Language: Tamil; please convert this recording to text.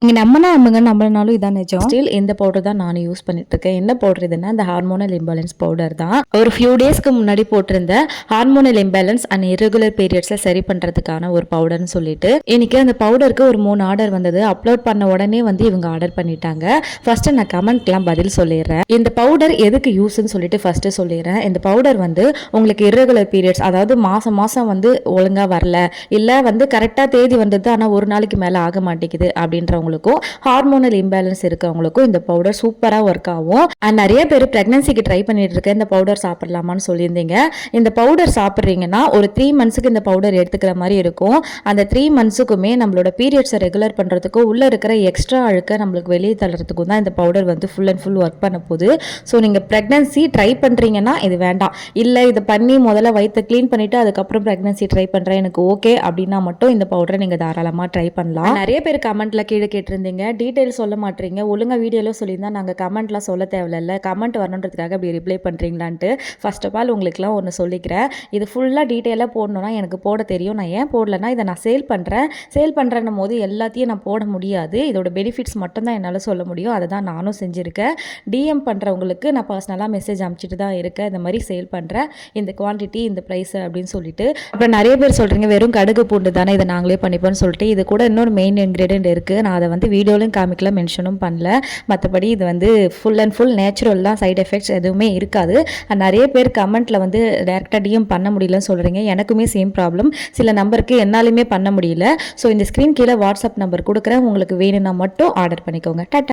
இங்க நம்மனா நம்புங்க, நம்பலனாலும் இதான் நிஜம். ஸ்டில் இந்த பவுடர் தான் நானும் யூஸ் பண்ணிட்டு இருக்கேன். என்ன பவுடர் இதுன்னா, இந்த ஹார்மோனல் இம்பேலன்ஸ் பவுடர் தான். ஒரு ஃபியூ டேஸ்க்கு முன்னாடி போட்டிருந்த ஹார்மோனல் இம்பேலன்ஸ் அண்ட் இரெகுலர் பீரியட்ஸ்ல சரி பண்றதுக்கான ஒரு பவுடர்னு சொல்லிட்டு இன்னைக்கு அந்த பவுடருக்கு ஒரு 3 ஆர்டர் வந்தது. அப்லோட் பண்ண உடனே வந்து இவங்க ஆர்டர் பண்ணிட்டாங்க. ஃபர்ஸ்ட் நான் கமெண்ட்லாம் பதில் சொல்லிடுறேன். இந்த பவுடர் எதுக்கு யூஸ்ன்னு சொல்லிட்டு ஃபர்ஸ்ட் சொல்லிடுறேன். இந்த பவுடர் வந்து உங்களுக்கு இரெகுலர் பீரியட்ஸ், அதாவது மாசம் மாசம் வந்து ஒழுங்கா வரல, இல்ல வந்து கரெக்டா தேதி வந்தது ஆனா ஒரு நாளைக்கு மேல ஆக மாட்டேங்குது அப்படின்றவங்களுக்கும், ஹார்மோனல் இம்பேலன்ஸ் இருக்கவங்களுக்கும் இந்த பவுடர் சூப்பரா ஒர்க் ஆகும். அண்ட் நிறைய பேர் பிரெக்னன்சிக்கு ட்ரை பண்ணிட்டு இருக்க இந்த பவுடர் சாப்பிடலாமான்னு சொல்லியிருந்தீங்க. இந்த பவுடர் சாப்பிட்றீங்கன்னா ஒரு 3 மந்த்ஸ்க்கு இந்த பவுடர் எடுத்துக்கிற மாதிரி இருக்கும். அந்த 3 மந்த்ஸுக்குமே நம்மளோட பீரியட்ஸை ரெகுலர் பண்றதுக்கும் உள்ள இருக்கிற எக்ஸ்ட்ரா அழுக்க நம்மளுக்கு வெளியே தள்ளுறதுக்கும் தான் இந்த பவுடர் வந்து ஃபுல் அண்ட் ஃபுல் ஒர்க் பண்ண போகுது. ஸோ நீங்க பிரெக்னன்சி ட்ரை பண்றீங்கன்னா இது வேண்டாம், இல்லை இதை பண்ணி முதல்ல வயிற்று க்ளீன் பண்ணிட்டு அதுக்கப்புறம் பிரெக்னன்சி ட்ரை பண்றேன் எனக்கு ஓகே அப்படின்னா மட்டும் இந்த பவுடரை நீங்க தாராளமாக ட்ரை பண்ணலாம். நிறைய பேர் கமெண்ட்ல கீழே கேட்டிருந்தீங்க, டீட்டெயில் சொல்ல மாட்டீங்க, ஒழுங்காக வீடியோவில் சொல்லியிருந்தா நாங்கள் கமெண்ட்லாம் சொல்ல தேவையில்ல, கமெண்ட் வரணுன்றதுக்காக அப்படி ரிப்ளை பண்ணுறீங்களான்ட்டு. ஃபர்ஸ்ட் ஆஃப் ஆல் உங்களுக்குலாம் ஒன்று சொல்லிக்கிறேன், இது ஃபுல்லாக டீட்டெயிலாக போடணும்னா எனக்கு போட தெரியும். நான் ஏன் போடலைன்னா இதை நான் சேல் பண்ணுறேன்னும் போது எல்லாத்தையும் நான் போட முடியாது. இதோட பெனிஃபிட்ஸ் மட்டும் தான் என்னால் சொல்ல முடியும். அதை தான் நானும் செஞ்சுருக்கேன். டிஎம் பண்ணுறவங்களுக்கு நான் பர்சனலாக மெசேஜ் அனுப்பிச்சிட்டு தான் இருக்கேன், இந்த மாதிரி சேல் பண்ணுறேன், இந்த குவான்டிட்டி இந்த ப்ரைஸ் அப்படின்னு சொல்லிட்டு. அப்புறம் நிறைய பேர் சொல்கிறீங்க வெறும் கடுகு பூண்டு தானே இதை நாங்களே பண்ணிப்போம்னு சொல்லிட்டு. இது கூட இன்னொரு மெயின் இன்க்ரீடியன்ட் இருக்குது. நான் அதை வந்து வீடியோலையும் காமிக்கல, மென்ஷனும் பண்ணல. மற்றபடி இது வந்து ஃபுல் அண்ட் ஃபுல் நேச்சுரல் தான், சைட் எஃபெக்ட்ஸ் எதுவுமே இருக்காது. நிறைய பேர் கமெண்ட்டில் வந்து டேரெக்டாக டிஎம் பண்ண முடியலன்னு சொல்கிறீங்க. எனக்குமே சேம் ப்ராப்ளம், சில நம்பருக்கு என்னாலுமே பண்ண முடியல. ஸோ இந்த ஸ்க்ரீன் கீழே வாட்ஸ்அப் நம்பர் கொடுக்குறேன், உங்களுக்கு வேணும்னா மட்டும் ஆர்டர் பண்ணிக்கோங்க. டாட்டா.